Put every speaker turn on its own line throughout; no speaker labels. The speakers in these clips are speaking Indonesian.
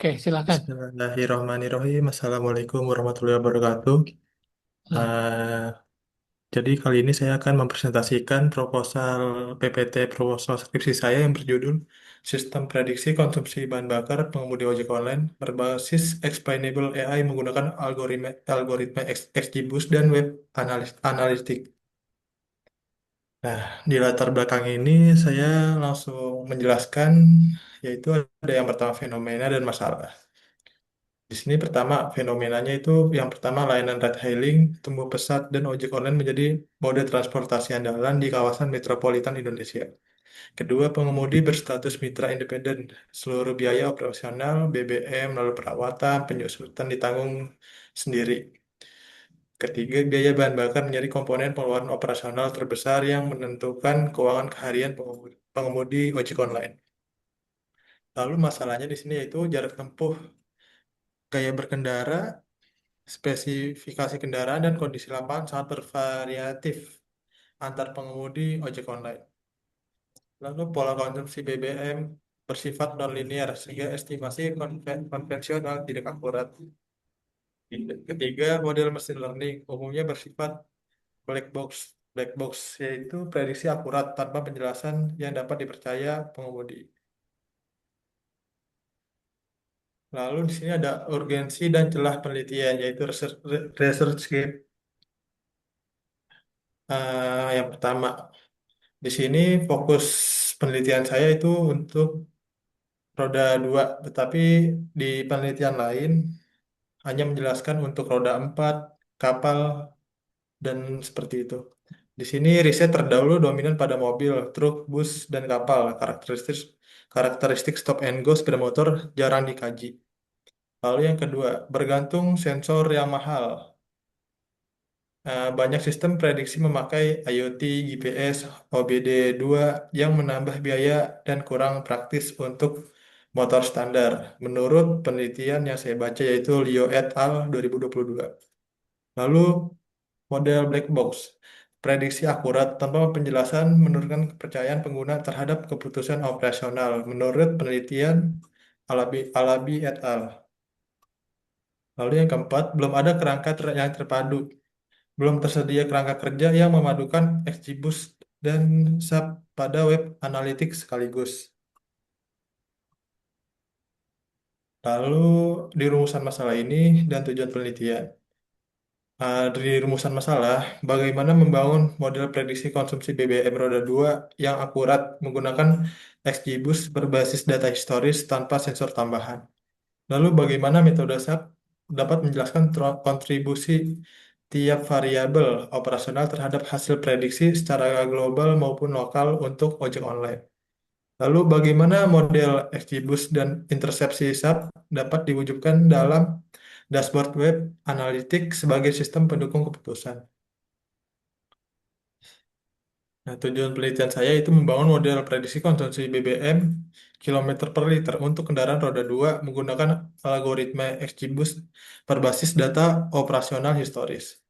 Oke, silakan.
Bismillahirrahmanirrahim. Assalamualaikum warahmatullahi wabarakatuh.
Nah,
Eh, jadi kali ini saya akan mempresentasikan proposal PPT proposal skripsi saya yang berjudul Sistem Prediksi Konsumsi Bahan Bakar Pengemudi Ojek Online berbasis Explainable AI menggunakan algoritma algoritma XGBoost dan web analitik. Nah, di latar belakang ini saya langsung menjelaskan, yaitu ada yang pertama fenomena dan masalah. Di sini pertama fenomenanya itu yang pertama layanan ride hailing tumbuh pesat dan ojek online menjadi mode transportasi andalan di kawasan metropolitan Indonesia. Kedua, pengemudi berstatus mitra independen. Seluruh biaya operasional, BBM, lalu perawatan, penyusutan ditanggung sendiri. Ketiga, biaya bahan bakar menjadi komponen pengeluaran operasional terbesar yang menentukan keuangan harian pengemudi ojek online. Lalu masalahnya di sini yaitu jarak tempuh, gaya berkendara, spesifikasi kendaraan dan kondisi lapangan sangat bervariatif antar pengemudi ojek online. Lalu pola konsumsi BBM bersifat nonlinear sehingga estimasi konvensional tidak akurat. Ketiga, model mesin learning umumnya bersifat black box. Black box yaitu prediksi akurat tanpa penjelasan yang dapat dipercaya pengemudi. Lalu di sini ada urgensi dan celah penelitian yaitu research gap. Yang pertama, di sini fokus penelitian saya itu untuk roda 2, tetapi di penelitian lain hanya menjelaskan untuk roda 4, kapal, dan seperti itu. Di sini riset terdahulu dominan pada mobil, truk, bus, dan kapal. Karakteristik karakteristik stop and go sepeda motor jarang dikaji. Lalu yang kedua, bergantung sensor yang mahal. Banyak sistem prediksi memakai IoT, GPS, OBD2 yang menambah biaya dan kurang praktis untuk motor standar. Menurut penelitian yang saya baca yaitu Leo et al. 2022. Lalu model black box. Prediksi akurat tanpa penjelasan menurunkan kepercayaan pengguna terhadap keputusan operasional. Menurut penelitian Alabi et al. Lalu yang keempat, belum ada kerangka yang terpadu. Belum tersedia kerangka kerja yang memadukan XGBoost dan SAP pada web analitik sekaligus. Lalu di rumusan masalah ini dan tujuan penelitian. Dari rumusan masalah, bagaimana membangun model prediksi konsumsi BBM roda 2 yang akurat menggunakan XGBoost berbasis data historis tanpa sensor tambahan. Lalu bagaimana metode SAP dapat menjelaskan kontribusi tiap variabel operasional terhadap hasil prediksi secara global maupun lokal untuk ojek online. Lalu bagaimana model XGBoost dan intersepsi SAP dapat diwujudkan dalam dashboard web analitik sebagai sistem pendukung keputusan. Nah, tujuan penelitian saya itu membangun model prediksi konsumsi BBM kilometer per liter untuk kendaraan roda 2 menggunakan algoritma XGBoost berbasis data operasional historis.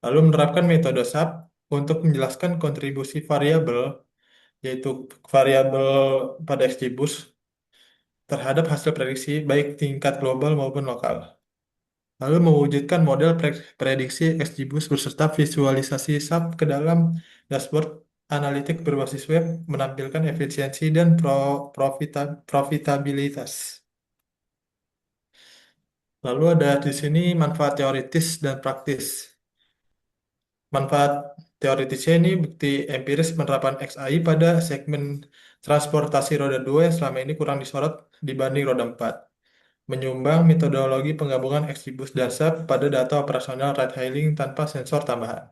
Lalu menerapkan metode SAP untuk menjelaskan kontribusi variabel, yaitu variabel pada XGBoost terhadap hasil prediksi baik tingkat global maupun lokal. Lalu mewujudkan model prediksi XGBoost beserta visualisasi SAP ke dalam dashboard analitik berbasis web menampilkan efisiensi dan profitabilitas. Lalu ada di sini manfaat teoritis dan praktis. Manfaat teoritisnya ini bukti empiris penerapan XAI pada segmen transportasi roda 2 yang selama ini kurang disorot dibanding roda 4. Menyumbang metodologi penggabungan XGBoost dan SAP pada data operasional ride-hailing tanpa sensor tambahan.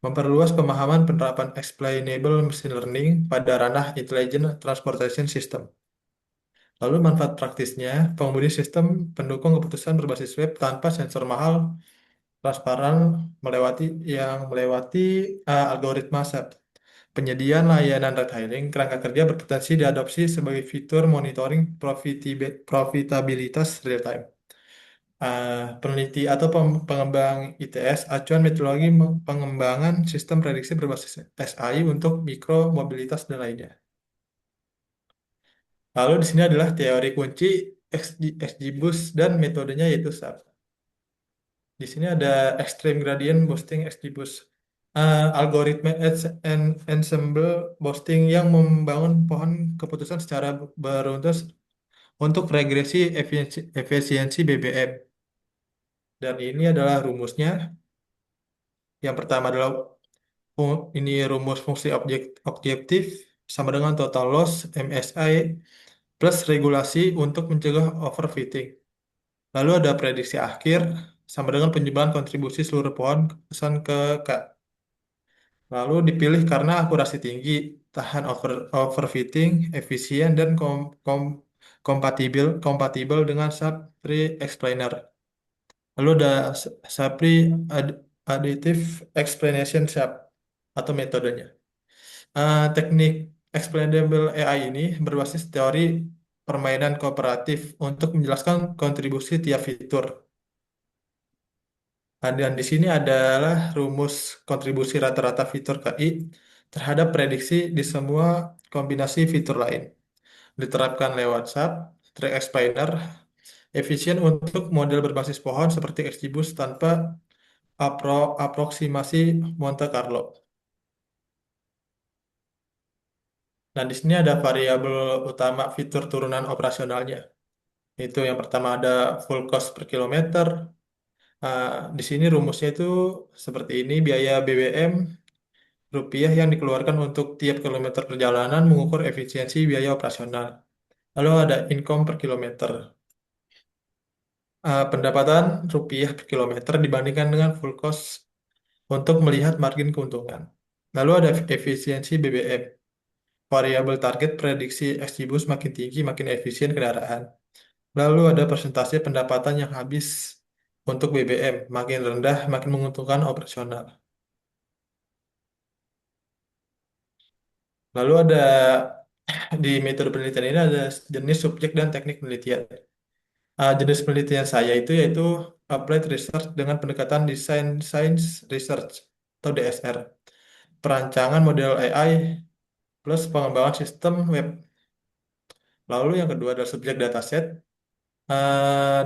Memperluas pemahaman penerapan explainable machine learning pada ranah intelligent transportation system. Lalu manfaat praktisnya, pengemudi sistem pendukung keputusan berbasis web tanpa sensor mahal, transparan, melewati algoritma SAP. Penyediaan layanan ride-hailing kerangka kerja berpotensi diadopsi sebagai fitur monitoring profitabilitas real-time. Peneliti atau pengembang ITS, acuan metodologi pengembangan sistem prediksi berbasis SAI untuk mikro, mobilitas, dan lainnya. Lalu di sini adalah teori kunci XGBoost, dan metodenya yaitu SAP. Di sini ada Extreme Gradient Boosting XGBoost. Algoritma Ensemble Boosting yang membangun pohon keputusan secara beruntun untuk regresi efisiensi BBM. Dan ini adalah rumusnya. Yang pertama adalah ini rumus fungsi objektif sama dengan total loss MSI plus regulasi untuk mencegah overfitting. Lalu ada prediksi akhir sama dengan penjumlahan kontribusi seluruh pohon keputusan ke K. Lalu dipilih karena akurasi tinggi, tahan overfitting, efisien, dan kompatibel dengan sub-tree explainer. Lalu ada Sapri Additive Explanation SAP atau metodenya. Teknik Explainable AI ini berbasis teori permainan kooperatif untuk menjelaskan kontribusi tiap fitur. Dan di sini adalah rumus kontribusi rata-rata fitur KI terhadap prediksi di semua kombinasi fitur lain. Diterapkan lewat SAP, Track Explainer, efisien untuk model berbasis pohon seperti XGBoost tanpa aproksimasi Monte Carlo. Dan di sini ada variabel utama fitur turunan operasionalnya. Itu yang pertama ada full cost per kilometer. Ah, di sini rumusnya itu seperti ini, biaya BBM rupiah yang dikeluarkan untuk tiap kilometer perjalanan mengukur efisiensi biaya operasional. Lalu ada income per kilometer. Pendapatan rupiah per kilometer dibandingkan dengan full cost untuk melihat margin keuntungan. Lalu ada efisiensi BBM. Variabel target prediksi Xgboost makin tinggi, makin efisien kendaraan. Lalu ada persentase pendapatan yang habis untuk BBM, makin rendah, makin menguntungkan operasional. Lalu ada di metode penelitian ini ada jenis subjek dan teknik penelitian. Jenis penelitian saya itu yaitu applied research dengan pendekatan design science research atau DSR. Perancangan model AI plus pengembangan sistem web. Lalu yang kedua adalah subjek dataset.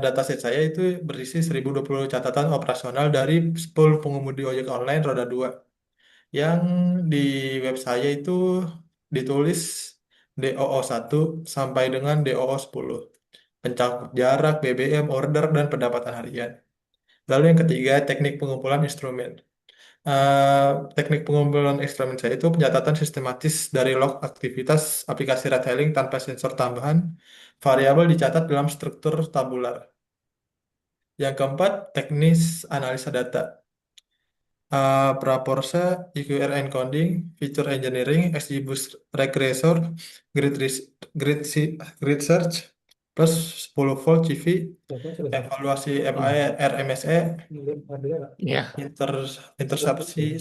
Dataset saya itu berisi 1020 catatan operasional dari 10 pengemudi ojek online roda 2 yang di web saya itu ditulis DOO 1 sampai dengan DOO 10, pencakup jarak, BBM, order, dan pendapatan harian. Lalu yang ketiga, teknik pengumpulan instrumen. Teknik pengumpulan instrumen saya itu pencatatan sistematis dari log aktivitas aplikasi retailing tanpa sensor tambahan, variabel dicatat dalam struktur tabular. Yang keempat, teknis analisa data. Praporsa, EQR encoding, feature engineering, XGBoost regressor, grid search, plus 10 volt CV, evaluasi MAE, RMSE,
Ya,
inter, intersapsi,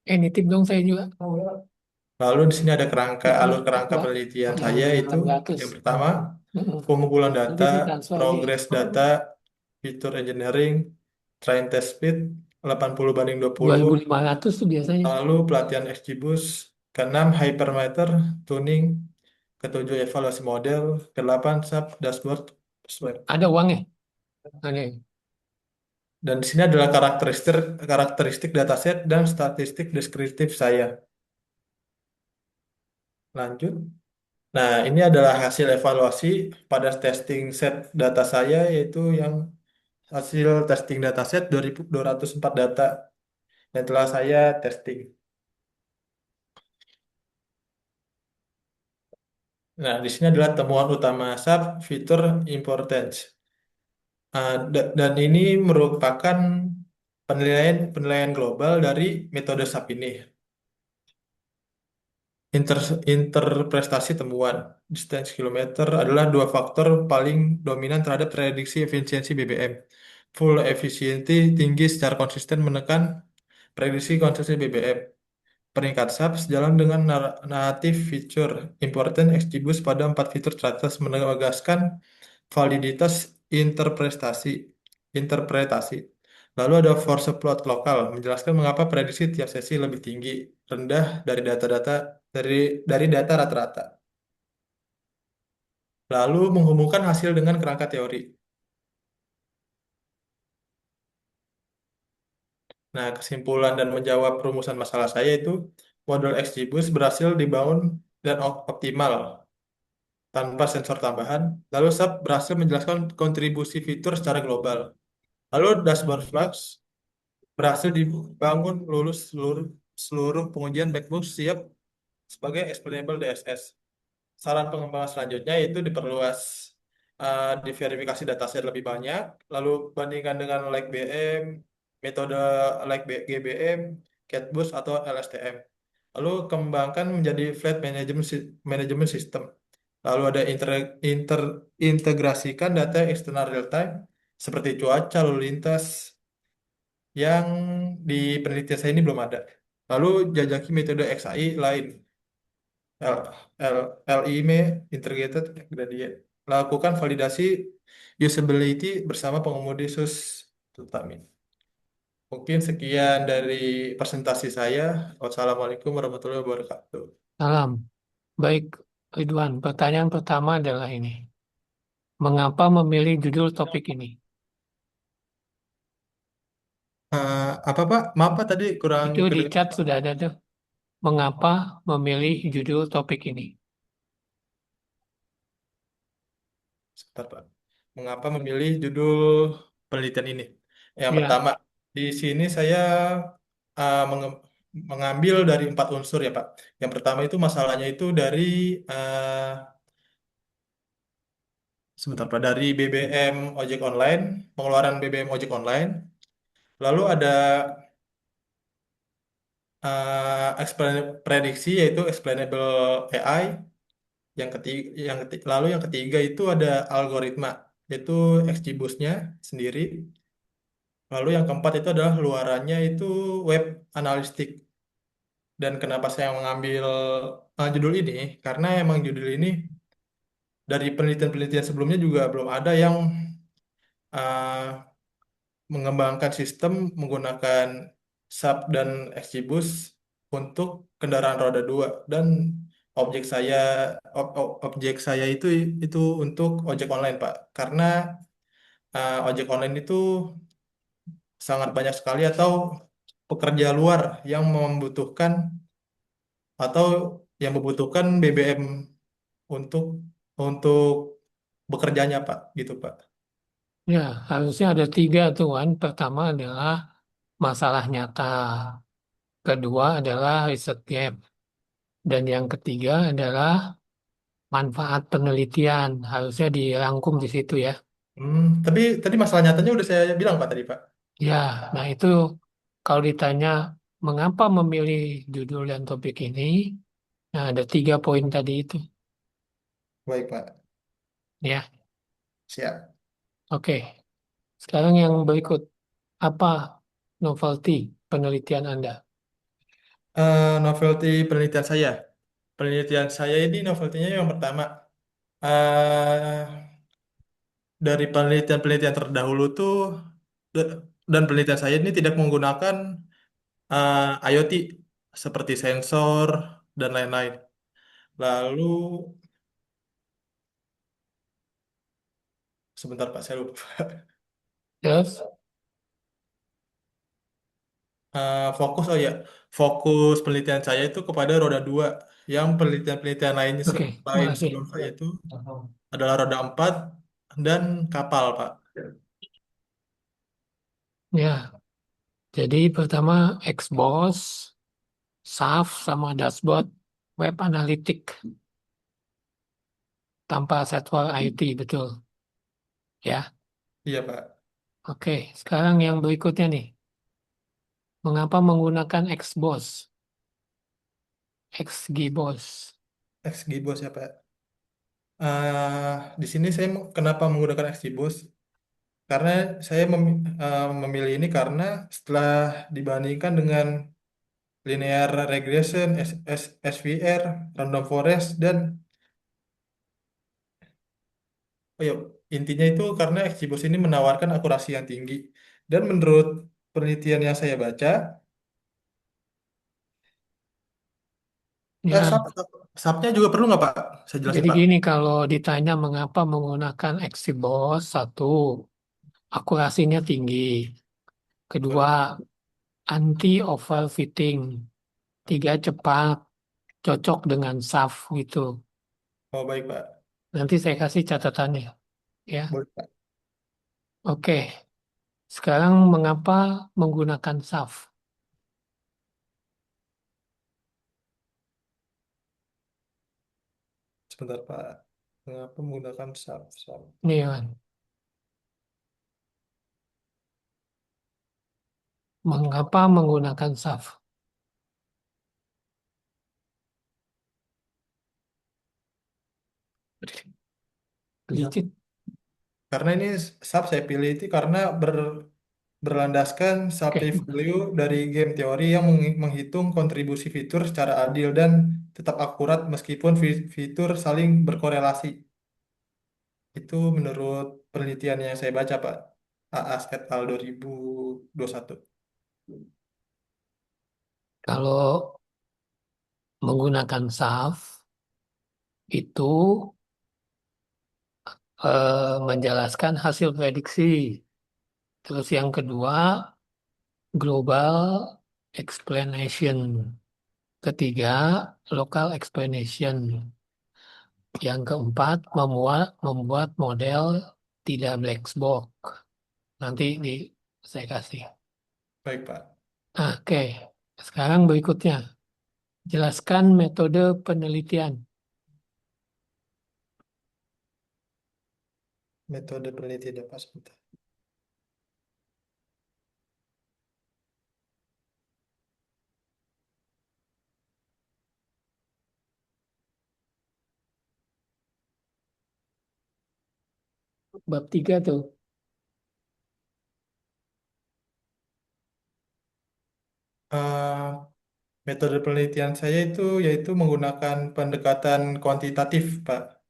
nitip dong saya juga.
Lalu di sini ada alur kerangka
Apa?
penelitian saya itu
600.
yang pertama
Heeh.
pengumpulan
Nanti
data,
saya transfer lagi.
progress data, fitur engineering, train test speed 80/20,
2.500 tuh biasanya.
lalu pelatihan XGBoost, keenam hypermeter tuning, ketujuh evaluasi model, kedelapan sub dashboard swab.
Ada uangnya? Ada.
Dan di sini adalah karakteristik karakteristik dataset dan statistik deskriptif saya. Lanjut. Nah, ini adalah hasil evaluasi pada testing set data saya, yaitu yang hasil testing dataset 2.204 data yang telah saya testing. Nah, di sini adalah temuan utama SAP fitur importance. Dan ini merupakan penilaian penilaian global dari metode SAP ini. Inter, interpretasi temuan distance kilometer adalah dua faktor paling dominan terhadap prediksi efisiensi BBM. Full efficiency tinggi secara konsisten menekan prediksi konsumsi BBM. Peringkat SAP sejalan dengan naratif fitur important XGBoost pada 4 fitur teratas menegaskan validitas interpretasi. interpretasi. Lalu ada force plot lokal menjelaskan mengapa prediksi tiap sesi lebih tinggi, rendah dari data-data dari data rata-rata. lalu menghubungkan hasil dengan kerangka teori. Nah, kesimpulan dan menjawab rumusan masalah saya itu model XGBoost berhasil dibangun dan optimal tanpa sensor tambahan. Lalu SAP berhasil menjelaskan kontribusi fitur secara global. Lalu dashboard Flux berhasil dibangun lulus seluruh seluruh pengujian Blackbox siap sebagai explainable DSS. Saran pengembangan selanjutnya yaitu diperluas diverifikasi dataset lebih banyak, lalu bandingkan dengan like BM, metode like GBM, CatBoost atau LSTM. Lalu kembangkan menjadi flat management system. Lalu ada integrasikan data eksternal real time seperti cuaca, lalu lintas yang di penelitian saya ini belum ada. Lalu jajaki metode XAI lain. L, LIME Integrated Gradient. Lakukan validasi usability bersama pengemudi SUS Tutamin. Mungkin sekian dari presentasi saya. Wassalamualaikum warahmatullahi wabarakatuh.
Salam. Baik, Ridwan. Pertanyaan pertama adalah ini. Mengapa memilih judul topik ini?
Apa Pak? Maaf Pak tadi kurang
Itu di
kedengaran.
chat sudah ada tuh. Mengapa memilih judul topik ini?
Sebentar Pak. Mengapa memilih judul penelitian ini? Yang
Ya,
pertama, di sini saya mengambil dari 4 unsur ya Pak. Yang pertama itu masalahnya itu dari eh, sebentar Pak, dari BBM ojek online, pengeluaran BBM ojek online. Lalu ada prediksi yaitu explainable AI. Lalu yang ketiga itu ada algoritma, yaitu XGBoost-nya sendiri. Lalu yang keempat itu adalah luarannya itu web analistik. Dan kenapa saya mengambil judul ini? Karena emang judul ini dari penelitian-penelitian sebelumnya juga belum ada yang uh, mengembangkan sistem menggunakan SAP dan XGBoost untuk kendaraan roda dua dan objek saya objek saya itu untuk ojek online Pak karena ojek online itu sangat banyak sekali atau pekerja luar yang membutuhkan atau yang membutuhkan BBM untuk untuk bekerjanya Pak gitu Pak.
ya, harusnya ada tiga tuh kan. Pertama adalah masalah nyata. Kedua adalah riset gap. Dan yang ketiga adalah manfaat penelitian. Harusnya dirangkum di situ ya.
Tapi tadi masalah nyatanya udah saya bilang Pak tadi Pak.
Ya, nah itu kalau ditanya mengapa memilih judul dan topik ini, nah ada tiga poin tadi itu.
Baik Pak.
Ya,
Siap.
oke. Sekarang yang berikut, apa novelty penelitian Anda?
Novelty penelitian saya. Penelitian saya ini novelty-nya yang pertama. eh dari penelitian-penelitian terdahulu tuh da- dan penelitian saya ini tidak menggunakan IoT seperti sensor dan lain-lain. Lalu sebentar Pak, saya lupa.
Terus,
Fokus oh ya, fokus penelitian saya itu kepada roda dua. Yang penelitian-penelitian lainnya
oke,
lain
makasih.
sebelum saya itu adalah roda 4 dan kapal, Pak.
Ya, jadi pertama Xbox, SAF sama dashboard web analitik tanpa software IT, betul. Ya,
Iya, Pak.
oke. Sekarang yang berikutnya nih, mengapa menggunakan Xbox, XGBoss?
XGBoost ya, Pak. Di sini saya kenapa menggunakan XGBoost? Karena saya memilih ini karena setelah dibandingkan dengan linear regression, SVR, random forest, dan oh ya, intinya itu karena XGBoost ini menawarkan akurasi yang tinggi. Dan menurut penelitian yang saya baca,
Ya,
sama. SAP-nya juga perlu nggak, Pak? Saya jelasin,
Jadi
Pak.
gini, kalau ditanya mengapa menggunakan XGBoss, satu, akurasinya tinggi.
Betul.
Kedua, anti overfitting. Tiga, cepat, cocok dengan SAF gitu.
Oh, baik, Pak.
Nanti saya kasih catatannya, ya.
Boleh, Pak.
Oke, sekarang mengapa menggunakan SAF?
Sebentar, Pak. Mengapa menggunakan SAP? SAP.
Nih, kan. Mengapa menggunakan SAF?
Ya.
Licit.
Karena ini SAP saya pilih itu karena berlandaskan
Oke,
safety value dari game teori yang menghitung kontribusi fitur secara adil dan tetap akurat meskipun fitur saling berkorelasi. Itu menurut penelitian yang saya baca, Pak. AAS et al. 2021.
kalau menggunakan SAF itu menjelaskan hasil prediksi. Terus yang kedua, global explanation. Ketiga, local explanation. Yang keempat, membuat model tidak black box. Nanti saya kasih.
Baik, Pak.
Oke, sekarang berikutnya. Jelaskan metode penelitian.
Metode penelitian ya, Pak. Sebentar.
Bab 3 tuh.
Eh, Metode penelitian saya itu yaitu menggunakan pendekatan kuantitatif, Pak.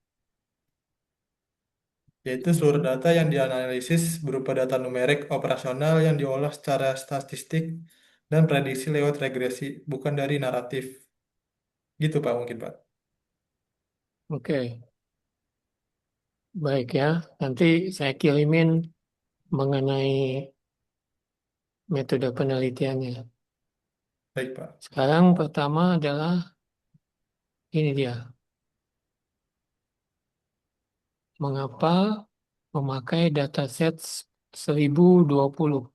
Yaitu seluruh data yang dianalisis berupa data numerik operasional yang diolah secara statistik dan prediksi lewat regresi, bukan dari naratif. Gitu, Pak, mungkin, Pak.
Oke, baik ya. Nanti saya kirimin mengenai metode penelitiannya.
Baik, Pak.
Sekarang pertama adalah ini dia. Mengapa memakai dataset 1020?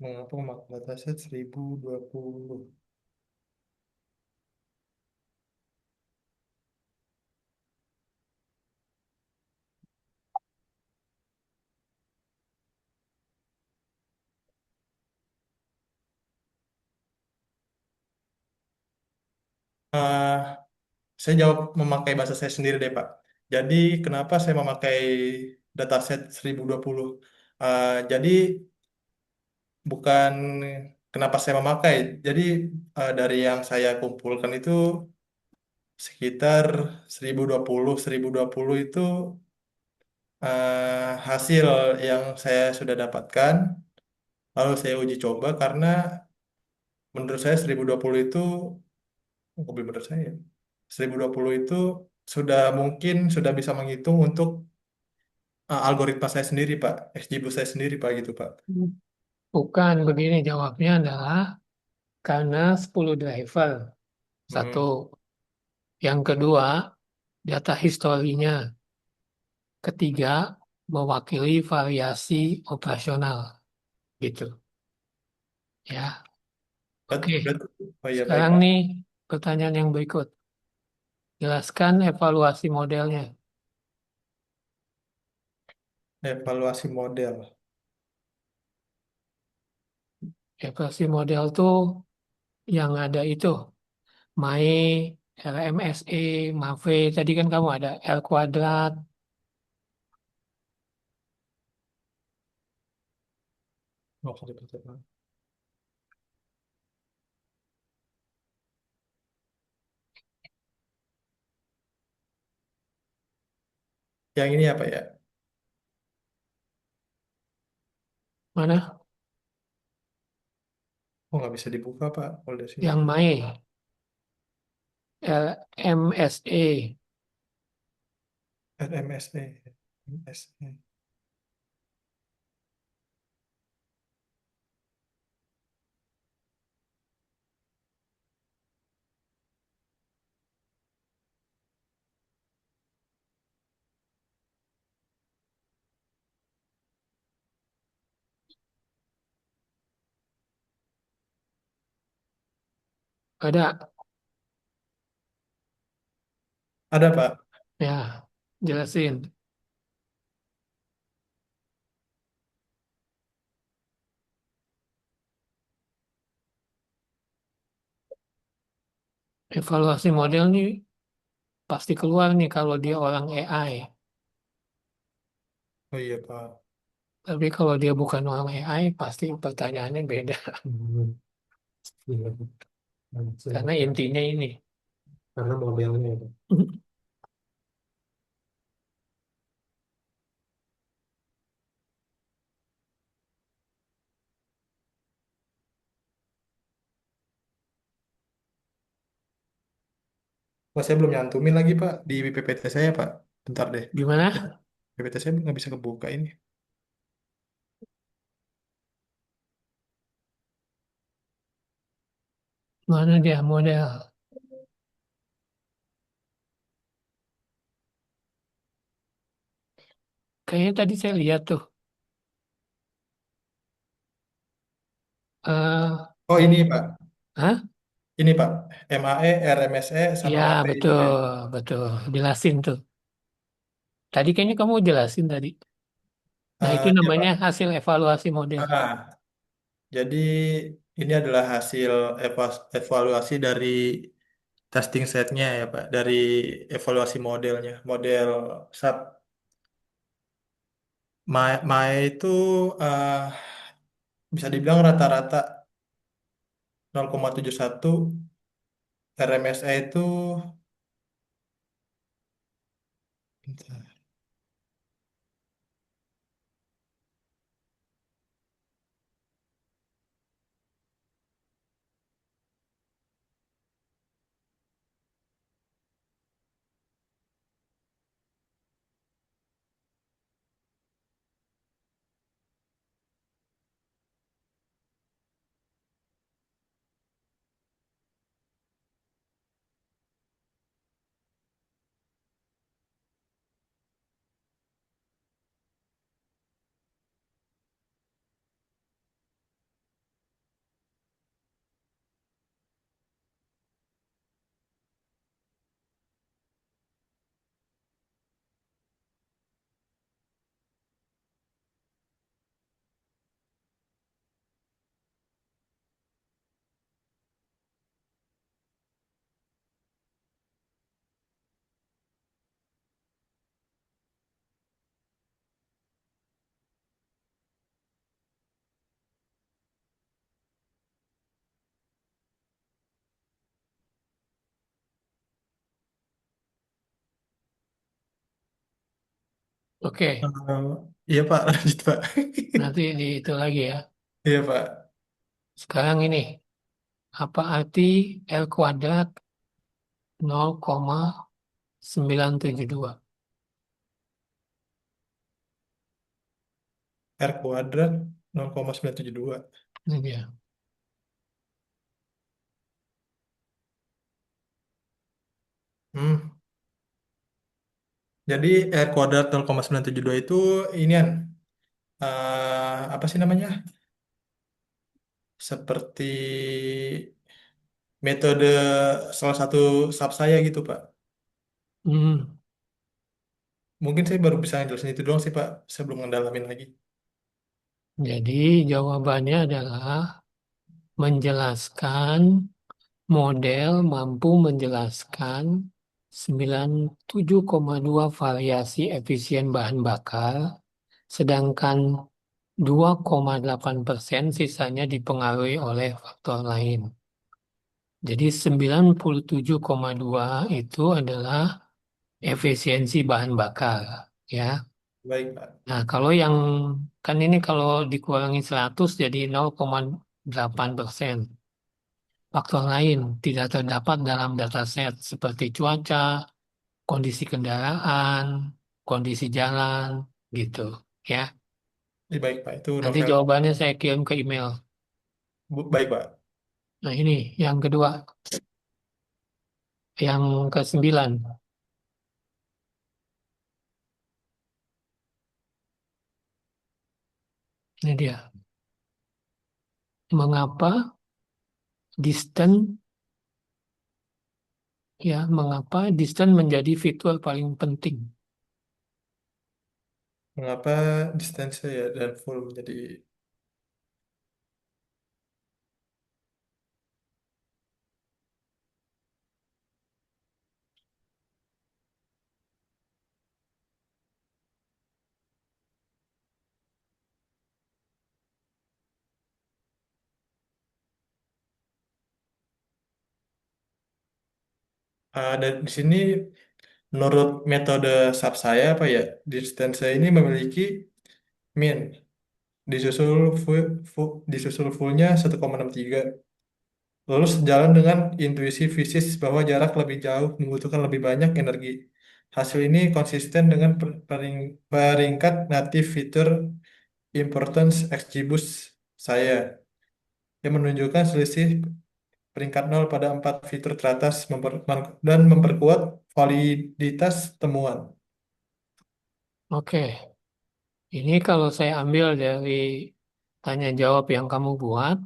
Mengapa memakai dataset 1020? Ah, saya jawab memakai bahasa saya sendiri deh, Pak. Jadi, kenapa saya memakai dataset 1020? Jadi, bukan kenapa saya memakai. Jadi, dari yang saya kumpulkan itu sekitar 1020 itu hasil yang saya sudah dapatkan. Lalu saya uji coba karena menurut saya 1020 itu, lebih menurut saya, 1020 itu sudah mungkin sudah bisa menghitung untuk algoritma saya sendiri, Pak. XGBoost saya sendiri, Pak, gitu, Pak.
Bukan begini jawabnya adalah karena 10 driver. Satu.
Hmm.
Yang kedua, data historinya. Ketiga, mewakili variasi operasional. Gitu. Ya. Oke.
Oh iya, baik,
Sekarang
Pak.
nih pertanyaan yang berikut. Jelaskan evaluasi modelnya.
Evaluasi model.
Evaluasi model tuh yang ada itu. MAE, LMSE, MAVE. Tadi kan kamu ada L kuadrat.
Oh, sorry, Pak. Yang ini apa ya?
Mana?
Oh, nggak bisa dibuka, Pak, kalau dari sini.
Yang Mae, LMSE.
RMSE. MSE.
Ada,
Ada, Pak.
ya, jelasin. Evaluasi model nih pasti keluar nih kalau dia orang AI.
Oh iya, Pak.
Tapi kalau dia bukan orang AI, pasti pertanyaannya beda. Karena intinya ini.
Karena modelnya itu. Oh, saya belum nyantumin lagi, Pak, di PPT saya, Pak. Bentar deh.
Gimana?
PPT saya nggak bisa kebuka ini.
Mana dia model? Kayaknya tadi saya lihat tuh.
Oh,
M,
ini, Pak.
Hah?
Ini, Pak. MAE, RMSE, sama
Ya, betul,
APIC.
betul. Jelasin tuh. Tadi kayaknya kamu jelasin tadi. Nah, itu
Ya,
namanya
Pak.
hasil evaluasi model.
Jadi ini adalah hasil evaluasi dari testing setnya ya Pak, dari evaluasi modelnya. Model SAP Mae itu eh, bisa dibilang rata-rata 0,71, RMSE itu bentar.
Oke,
Eh, iya Pak, lanjut Pak.
nanti di itu lagi ya.
Iya Pak.
Sekarang ini, apa arti L kuadrat 0,972?
R kuadrat 0,972.
Ini dia.
Hmm. Jadi R kuadrat 0,972 itu inian apa sih namanya? Seperti metode salah satu sub saya gitu, Pak.
Hmm,
Mungkin saya baru bisa ngejelasin itu doang sih, Pak. Saya belum ngedalamin lagi.
jadi jawabannya adalah menjelaskan model mampu menjelaskan 97,2 variasi efisien bahan bakar, sedangkan 2,8% sisanya dipengaruhi oleh faktor lain. Jadi 97,2 itu adalah efisiensi bahan bakar, ya.
Baik, Pak.
Nah, kalau yang kan ini kalau dikurangi 100 jadi 8%. Faktor lain tidak terdapat dalam dataset seperti cuaca, kondisi kendaraan, kondisi jalan, gitu. Ya,
Baik, Pak. Itu
nanti
novel.
jawabannya saya kirim ke email.
Baik, Pak.
Nah ini yang kedua, yang ke-9. Ini dia. Mengapa distance mengapa distance menjadi fitur paling penting?
Mengapa distance ya dan full menjadi dan di sini menurut metode SAP saya apa ya, distance saya ini memiliki min disusul disusul fullnya 1,63. Lalu sejalan dengan intuisi fisis bahwa jarak lebih jauh membutuhkan lebih banyak energi. Hasil ini konsisten dengan peringkat native feature importance XGBoost saya yang menunjukkan selisih peringkat nol pada 4 fitur teratas dan memperkuat validitas temuan.
Oke, ini kalau saya ambil dari tanya jawab yang kamu buat,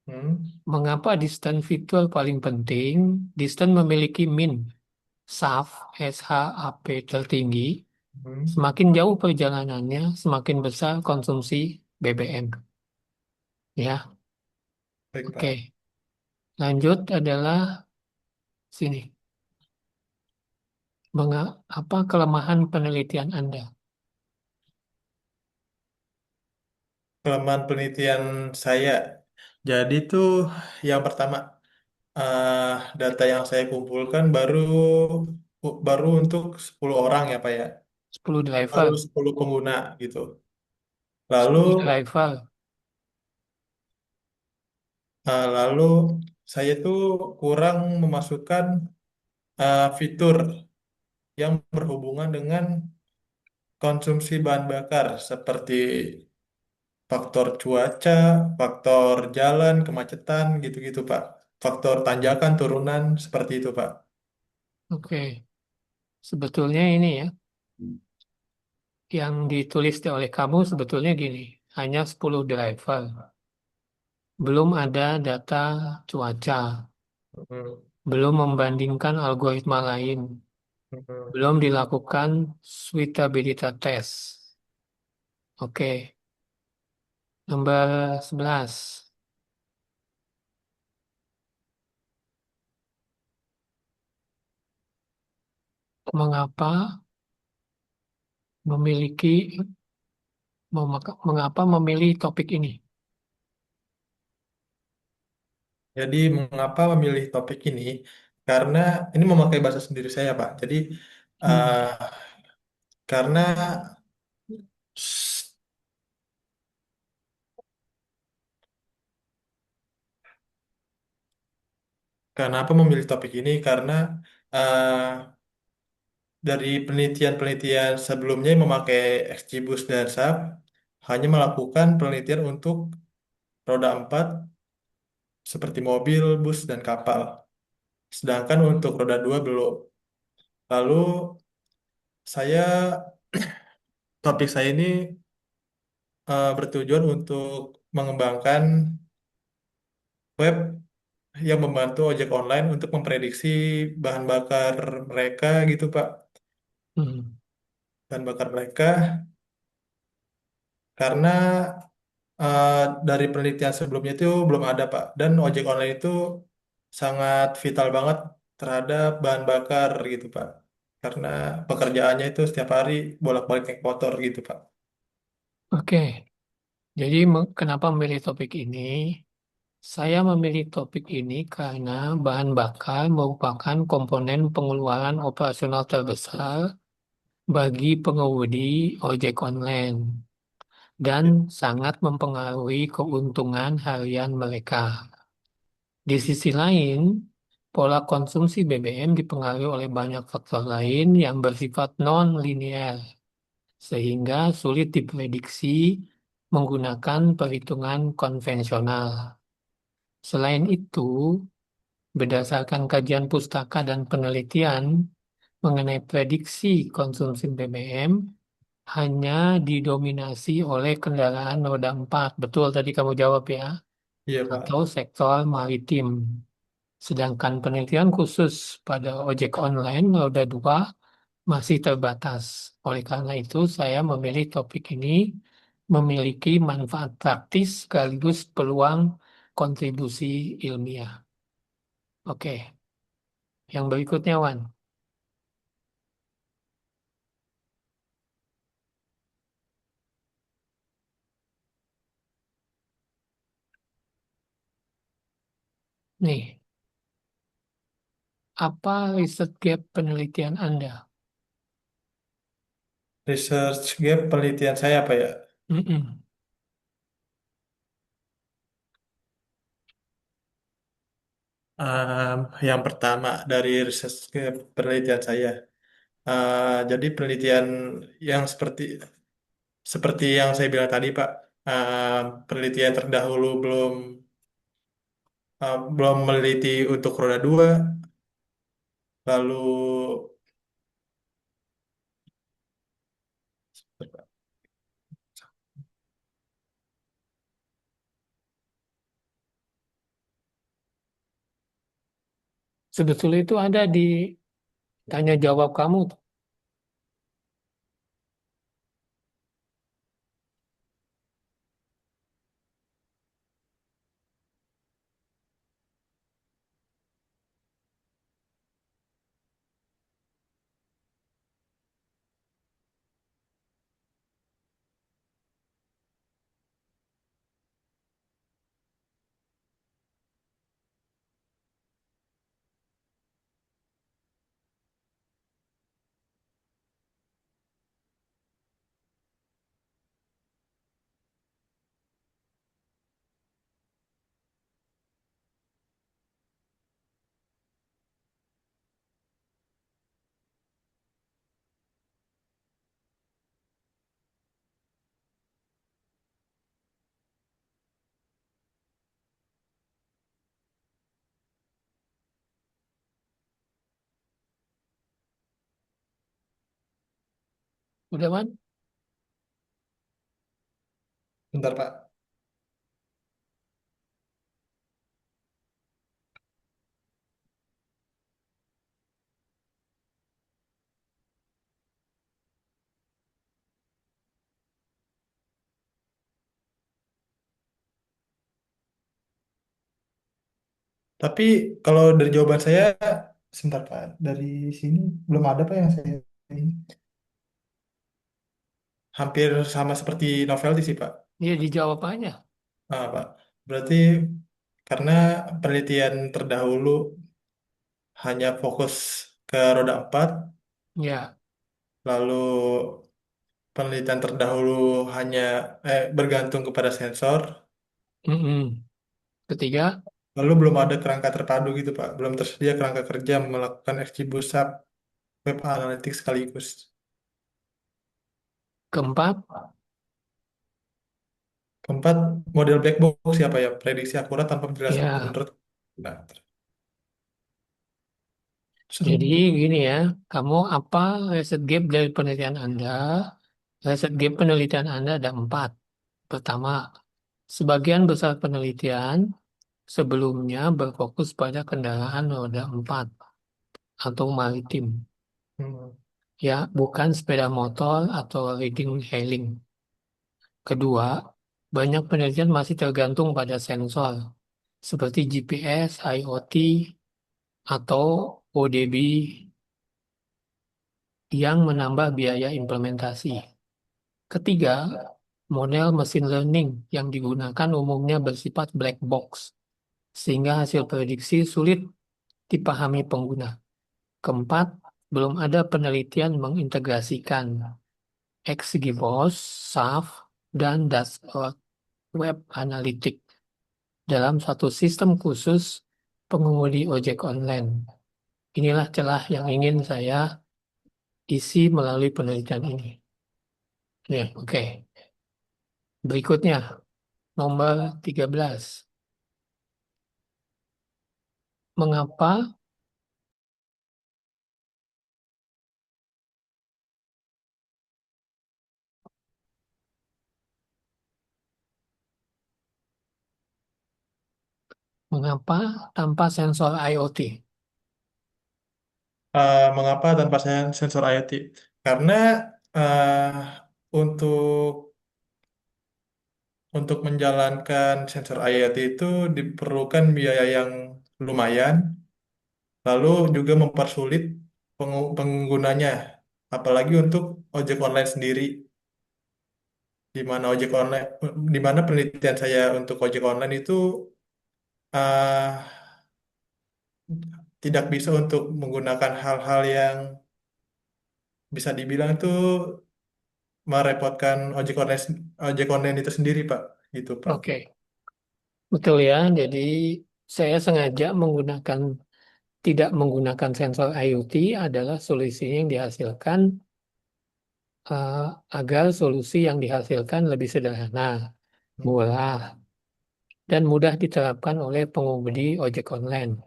Hmm,
mengapa distance fitur paling penting? Distance memiliki min SAF, SHAP tertinggi.
hmm.
Semakin jauh perjalanannya, semakin besar konsumsi BBM. Ya,
Baik, Pak.
oke. Lanjut adalah sini. Apa kelemahan penelitian Anda?
Kelemahan penelitian saya. Jadi tuh yang pertama, eh, data yang saya kumpulkan baru untuk 10 orang ya Pak ya.
10
Baru
driver.
10 pengguna gitu.
10
Lalu
driver.
lalu saya tuh kurang memasukkan fitur yang berhubungan dengan konsumsi bahan bakar seperti faktor cuaca, faktor jalan, kemacetan gitu-gitu Pak. Faktor tanjakan, turunan seperti itu Pak.
Oke. Sebetulnya ini ya, yang ditulis oleh kamu sebetulnya gini. Hanya 10 driver. Belum ada data cuaca.
Mm,
Belum membandingkan algoritma lain.
mm.
Belum dilakukan suitability test. Oke. Nomor 11. Mengapa memiliki mengapa memilih topik ini?
Jadi mengapa memilih topik ini? Karena ini memakai bahasa sendiri saya Pak. Jadi
Hmm.
eh, karena s- kenapa memilih topik ini? Karena eh, dari penelitian-penelitian sebelumnya yang memakai XGBoost dan SAP hanya melakukan penelitian untuk roda 4 seperti mobil, bus, dan kapal. Sedangkan untuk roda 2 belum. Lalu saya topik saya ini bertujuan untuk mengembangkan web yang membantu ojek online untuk memprediksi bahan bakar mereka gitu Pak.
Hmm.
Bahan bakar mereka karena eh, dari penelitian sebelumnya itu belum ada Pak. Dan ojek online itu sangat vital banget terhadap bahan bakar gitu Pak. Karena pekerjaannya itu setiap hari bolak-balik naik motor gitu Pak.
Oke. Jadi kenapa memilih topik ini? Saya memilih topik ini karena bahan bakar merupakan komponen pengeluaran operasional terbesar bagi pengemudi ojek online. dan sangat mempengaruhi keuntungan harian mereka. Di sisi lain, pola konsumsi BBM dipengaruhi oleh banyak faktor lain yang bersifat non-linear, sehingga sulit diprediksi menggunakan perhitungan konvensional. Selain itu, berdasarkan kajian pustaka dan penelitian mengenai prediksi konsumsi BBM, hanya didominasi oleh kendaraan roda 4. Betul tadi kamu jawab ya,
Iya,
atau
Pak.
sektor maritim. Sedangkan penelitian khusus pada ojek online roda 2 masih terbatas. Oleh karena itu, saya memilih topik ini memiliki manfaat praktis sekaligus peluang kontribusi ilmiah. Oke, yang berikutnya, Wan. Nih, apa riset gap penelitian Anda?
Research gap penelitian saya apa ya?
Mm-mm.
Yang pertama dari research gap penelitian saya. Jadi penelitian yang seperti seperti yang saya bilang tadi, Pak. Penelitian terdahulu belum meneliti untuk roda 2, lalu
Sebetulnya itu ada di tanya jawab kamu. Udah, Wan?
bentar, Pak. Tapi kalau dari jawaban saya, sebentar, Pak. Dari sini belum ada, Pak, yang saya ini. Hampir sama seperti novelty sih, Pak.
Ya, dijawab aja.
Pak. Berarti karena penelitian terdahulu hanya fokus ke roda 4,
Ya,
lalu penelitian terdahulu hanya bergantung kepada sensor,
mm-mm. Ketiga,
lalu belum ada kerangka terpadu gitu, Pak. Belum tersedia kerangka kerja melakukan XGBoost web analytics sekaligus.
keempat,
Keempat, model black box siapa ya? Prediksi akurat tanpa penjelasan
ya.
menurut. Nah,
Jadi
seru.
gini ya, kamu apa riset gap dari penelitian Anda? Riset gap penelitian Anda ada 4. Pertama, sebagian besar penelitian sebelumnya berfokus pada kendaraan roda 4 atau maritim,
Hmm.
ya, bukan sepeda motor atau leading hailing. Kedua, banyak penelitian masih tergantung pada sensor seperti GPS, IoT, atau ODB yang menambah biaya implementasi. Ketiga, model mesin learning yang digunakan umumnya bersifat black box, sehingga hasil prediksi sulit dipahami pengguna. Keempat, belum ada penelitian mengintegrasikan XGBoost, SAF, dan dashboard web analitik dalam suatu sistem khusus pengemudi ojek online. Inilah celah yang ingin saya isi melalui penelitian ini. Ya, oke. Berikutnya, nomor 13. Mengapa mengapa tanpa sensor IoT?
Mengapa tanpa sensor IoT? Karena eh, untuk menjalankan sensor IoT itu diperlukan biaya yang lumayan, lalu juga mempersulit penggunanya, apalagi untuk ojek online sendiri, di mana di mana penelitian saya untuk ojek online itu eh, tidak bisa untuk menggunakan hal-hal yang bisa dibilang itu merepotkan ojek online itu sendiri, Pak. Gitu, Pak.
Oke, betul ya. Jadi saya sengaja tidak menggunakan sensor IoT adalah solusi yang dihasilkan eh, agar solusi yang dihasilkan lebih sederhana,
Hmm.
murah, dan mudah diterapkan oleh pengemudi ojek online.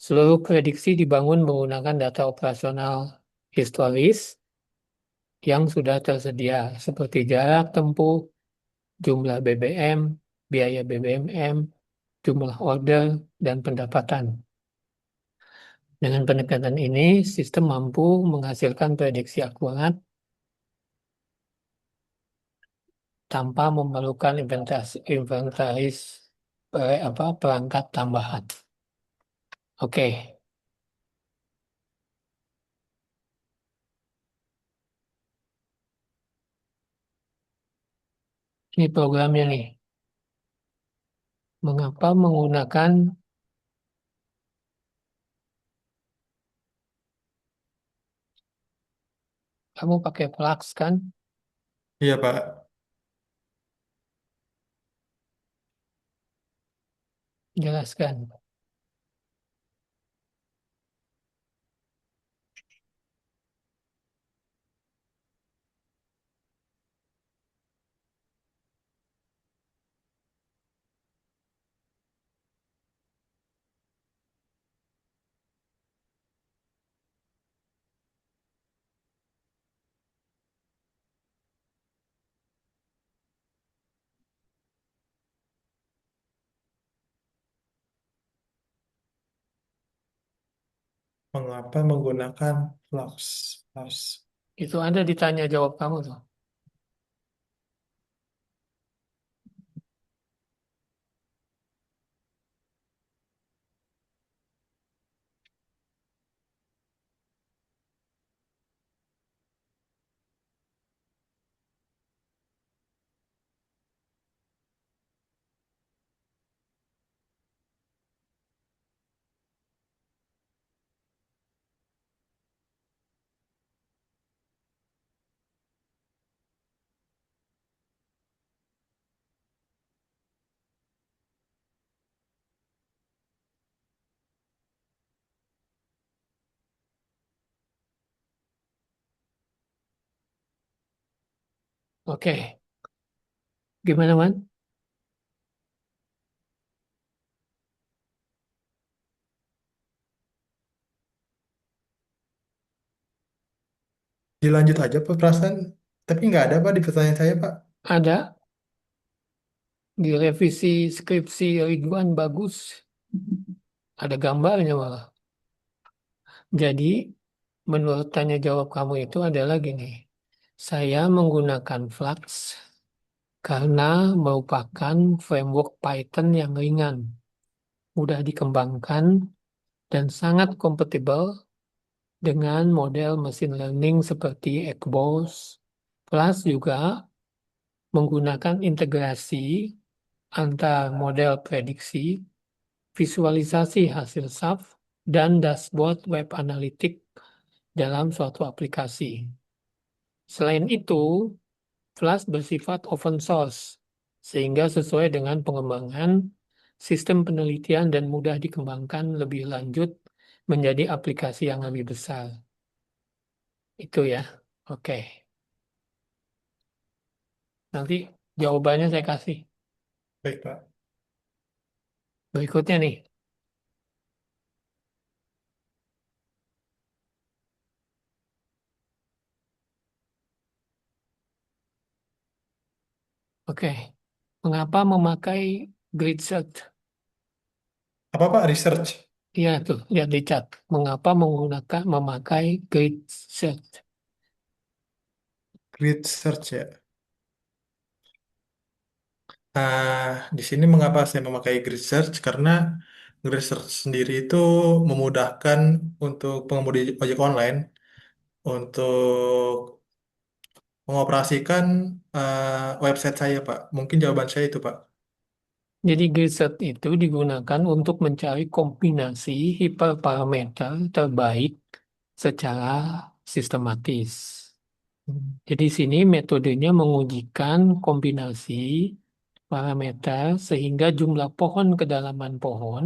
Seluruh prediksi dibangun menggunakan data operasional historis yang sudah tersedia, seperti jarak tempuh, jumlah BBM, biaya BBM, jumlah order, dan pendapatan. Dengan pendekatan ini, sistem mampu menghasilkan prediksi akurat tanpa memerlukan inventaris perangkat tambahan. Oke, ini programnya nih. Mengapa menggunakan kamu pakai Flux kan?
Iya, Pak.
Jelaskan.
Mengapa menggunakan Flux? Flux.
Itu ada ditanya jawab kamu tuh. Oke, gimana Man?
Dilanjut aja, Pak, perasaan. Tapi nggak ada, Pak, di pertanyaan saya, Pak.
Ada di revisi skripsi Ridwan bagus. Ada gambarnya malah. Jadi, menurut tanya jawab kamu itu adalah gini. Saya menggunakan Flux karena merupakan framework Python yang ringan, mudah dikembangkan, dan sangat kompatibel dengan model machine learning seperti XGBoost. Plus juga menggunakan integrasi antar model prediksi, visualisasi hasil SAP, dan dashboard web analitik dalam suatu aplikasi. Selain itu, Flash bersifat open source, sehingga sesuai dengan pengembangan sistem penelitian dan mudah dikembangkan lebih lanjut menjadi aplikasi yang lebih besar. Itu ya. Oke. Nanti jawabannya saya kasih.
Baik, Pak.
Berikutnya nih. Oke. Mengapa memakai grid search?
Apa, Pak? Research?
Iya tuh, lihat di chat. Mengapa memakai grid search?
Grid search ya. Nah, di sini mengapa saya memakai grid search? Karena grid search sendiri itu memudahkan untuk pengemudi ojek online untuk mengoperasikan website saya, Pak. Mungkin jawaban saya itu, Pak.
Jadi grid search itu digunakan untuk mencari kombinasi hiperparameter terbaik secara sistematis.
Hmm.
Jadi sini metodenya mengujikan kombinasi parameter sehingga jumlah pohon kedalaman pohon,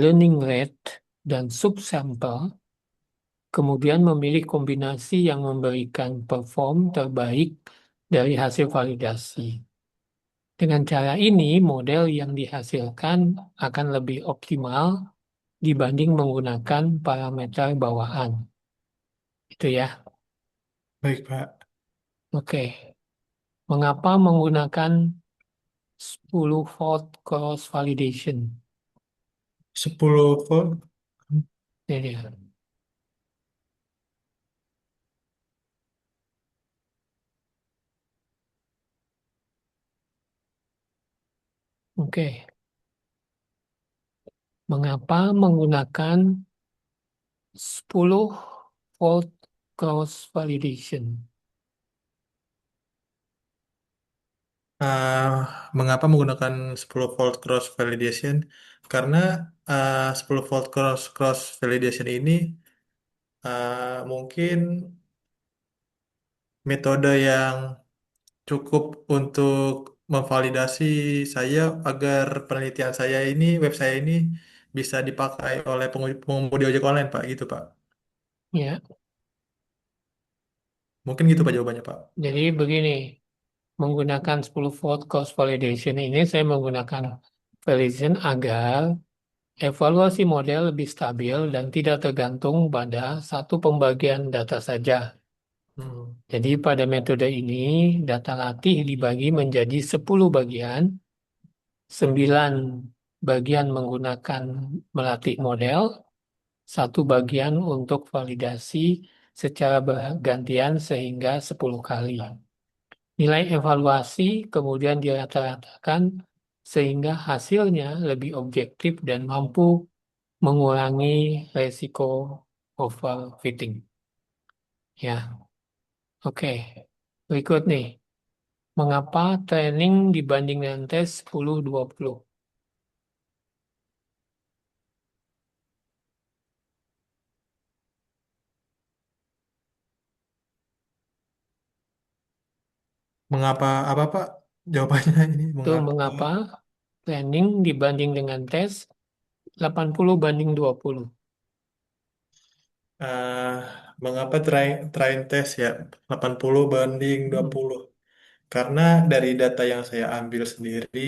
learning rate, dan subsample, kemudian memilih kombinasi yang memberikan perform terbaik dari hasil validasi. Dengan cara ini, model yang dihasilkan akan lebih optimal dibanding menggunakan parameter bawahan. Itu ya.
Baik, Pak.
Oke. Mengapa menggunakan 10 volt cross validation?
10 volt.
Ini dia. Oke. Mengapa menggunakan 10 volt cross validation?
Ah, mengapa menggunakan 10 volt cross validation? Karena 10 volt cross validation ini mungkin metode yang cukup untuk memvalidasi saya agar penelitian saya ini, web saya ini bisa dipakai oleh pengemudi ojek online, Pak. Gitu, Pak.
Ya,
Mungkin gitu, Pak, jawabannya, Pak.
jadi begini, menggunakan 10 volt cross validation ini saya menggunakan validation agar evaluasi model lebih stabil dan tidak tergantung pada satu pembagian data saja.
Hmm.
Jadi pada metode ini data latih dibagi menjadi 10 bagian, 9 bagian menggunakan melatih model, satu bagian untuk validasi secara bergantian sehingga 10 kali. Nilai evaluasi kemudian dirata-ratakan sehingga hasilnya lebih objektif dan mampu mengurangi resiko overfitting. Ya, oke. Berikut nih. Mengapa training dibanding dengan tes 10-20?
Mengapa apa, Pak? Jawabannya ini
Itu
mengapa
mengapa training dibanding dengan tes 80 banding 20?
eh, mengapa train test ya 80 banding dua
Hmm,
puluh? Karena dari data yang saya ambil sendiri,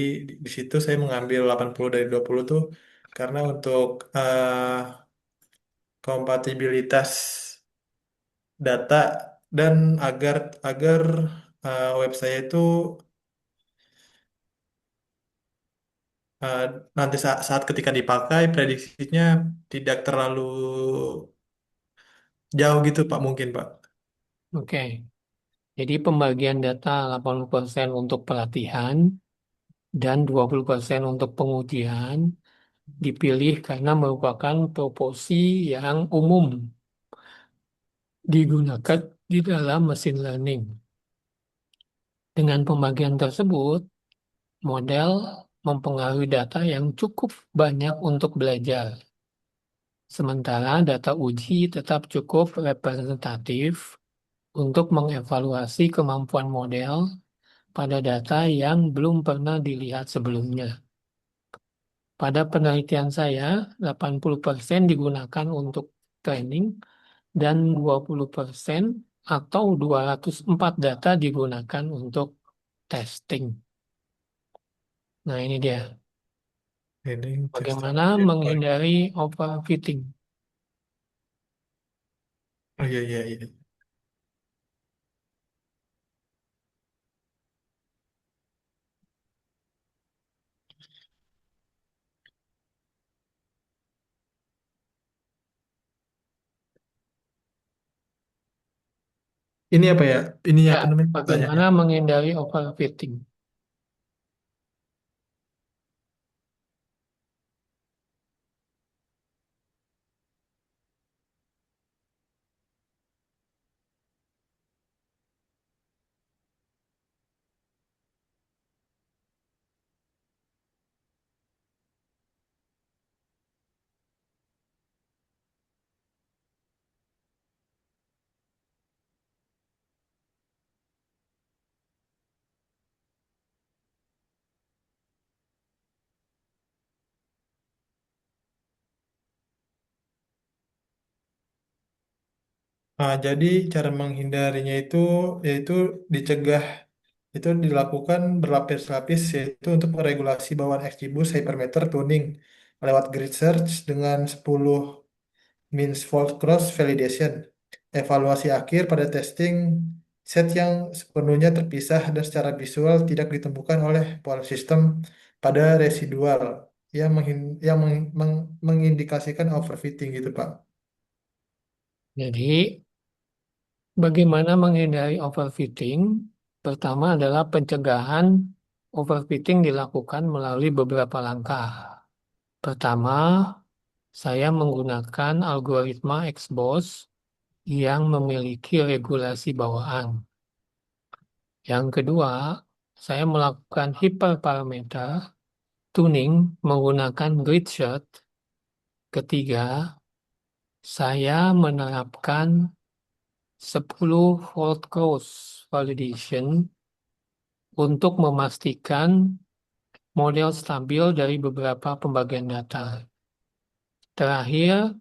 di situ saya mengambil 80 dari 20 tuh karena untuk kompatibilitas data dan agar agar web saya itu eh, nanti saat ketika dipakai prediksinya tidak terlalu jauh gitu, Pak, mungkin, Pak.
Oke, jadi pembagian data 80% untuk pelatihan dan 20% untuk pengujian dipilih karena merupakan proporsi yang umum digunakan di dalam mesin learning. Dengan pembagian tersebut, model mempengaruhi data yang cukup banyak untuk belajar. Sementara data uji tetap cukup representatif untuk mengevaluasi kemampuan model pada data yang belum pernah dilihat sebelumnya. Pada penelitian saya, 80% digunakan untuk training dan 20% atau 204 data digunakan untuk testing. Nah, ini dia.
Training, testing.
Bagaimana
Oh,
menghindari overfitting.
oh, iya, iya, iya. Ini apa ya? Ini
Ya,
apa namanya?
bagaimana
Tanyanya.
menghindari overfitting.
Jadi cara menghindarinya itu yaitu dicegah itu dilakukan berlapis-lapis yaitu untuk meregulasi bawaan XGBoost hypermeter tuning lewat grid search dengan 10 means fault cross validation. Evaluasi akhir pada testing set yang sepenuhnya terpisah dan secara visual tidak ditemukan oleh pola sistem pada residual yang mengindikasikan overfitting gitu Pak.
Jadi, bagaimana menghindari overfitting? Pertama adalah pencegahan overfitting dilakukan melalui beberapa langkah. Pertama, saya menggunakan algoritma XBoss yang memiliki regulasi bawaan. Yang kedua, saya melakukan hyperparameter tuning menggunakan grid shot. Ketiga, saya menerapkan 10 volt cross validation untuk memastikan model stabil dari beberapa pembagian data. Terakhir,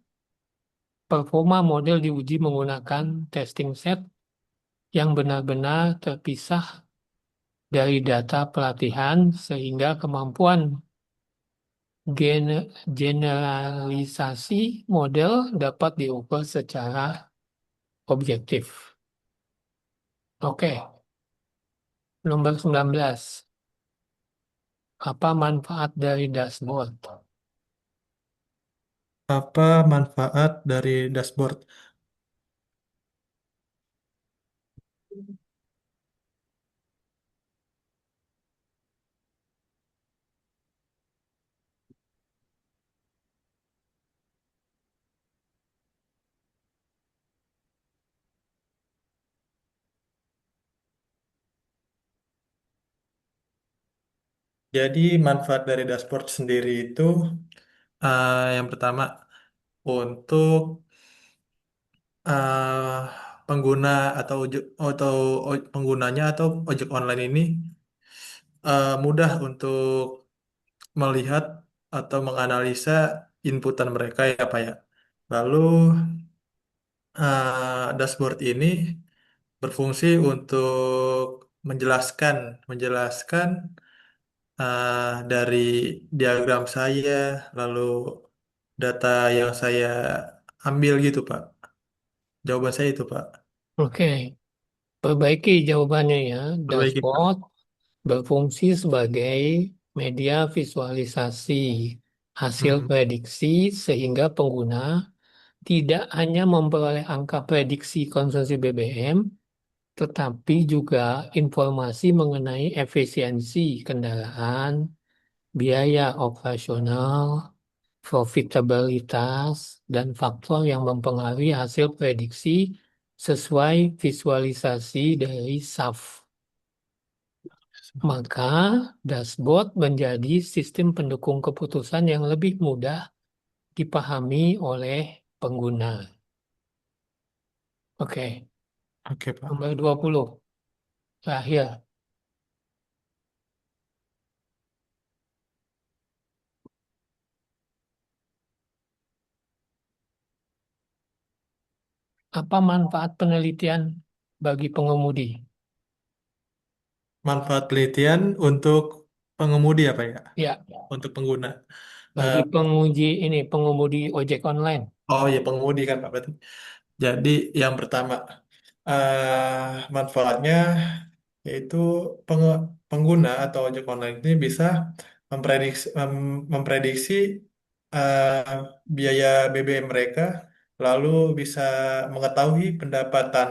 performa model diuji menggunakan testing set yang benar-benar terpisah dari data pelatihan sehingga kemampuan generalisasi model dapat diukur secara objektif. Oke, nomor 19. Apa manfaat dari dashboard?
Apa manfaat dari dashboard? Jadi manfaat dari dashboard sendiri itu yang pertama untuk eh, pengguna atau penggunanya atau ojek online ini mudah untuk melihat atau menganalisa inputan mereka ya Pak ya. Lalu dashboard ini berfungsi untuk menjelaskan menjelaskan dari diagram saya, lalu data yang saya ambil gitu, Pak. Jawaban saya itu, Pak.
Oke, perbaiki jawabannya ya.
Perbaiki, Pak.
Dashboard berfungsi sebagai media visualisasi hasil
Mm-mm.
prediksi sehingga pengguna tidak hanya memperoleh angka prediksi konsumsi BBM, tetapi juga informasi mengenai efisiensi kendaraan, biaya operasional, profitabilitas, dan faktor yang mempengaruhi hasil prediksi sesuai visualisasi dari SAF. Maka, dashboard menjadi sistem pendukung keputusan yang lebih mudah dipahami oleh pengguna. Oke,
Oke, Pak.
Nomor 20. Terakhir, apa manfaat penelitian bagi pengemudi?
Manfaat penelitian untuk pengemudi apa ya?
Ya,
Untuk pengguna.
bagi
Eh,
pengemudi ojek online.
oh ya, pengemudi kan Pak berarti. Jadi yang pertama, manfaatnya yaitu pengguna atau ojek online ini bisa memprediksi eh, biaya BBM mereka, lalu bisa mengetahui pendapatan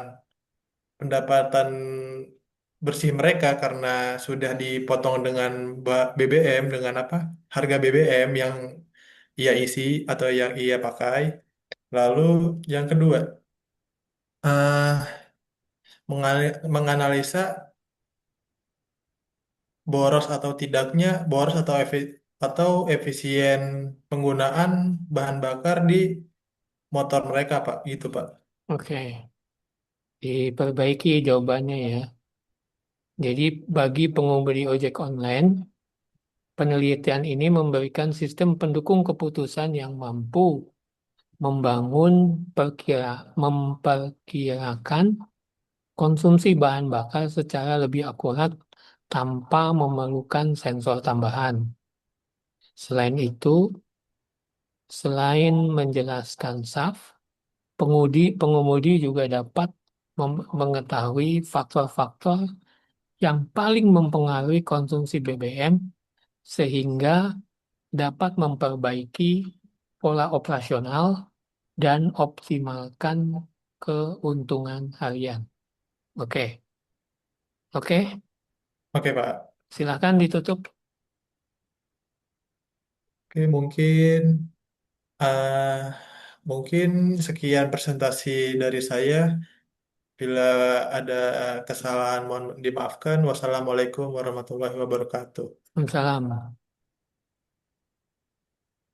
pendapatan bersih mereka karena sudah dipotong dengan BBM, dengan apa, harga BBM yang ia isi atau yang ia pakai. Lalu yang kedua, eh, menganalisa boros atau efisien penggunaan bahan bakar di motor mereka, Pak. Gitu, Pak.
Oke, diperbaiki jawabannya ya. Jadi bagi pengemudi ojek online, penelitian ini memberikan sistem pendukung keputusan yang mampu membangun memperkirakan konsumsi bahan bakar secara lebih akurat tanpa memerlukan sensor tambahan. Selain itu, selain menjelaskan SAF, pengemudi juga dapat mengetahui faktor-faktor yang paling mempengaruhi konsumsi BBM sehingga dapat memperbaiki pola operasional dan optimalkan keuntungan harian. Oke, oke,
Oke, Pak.
silakan ditutup.
Oke, eh, mungkin sekian presentasi dari saya. Bila ada kesalahan mohon dimaafkan. Wassalamualaikum warahmatullahi wabarakatuh.
Salam.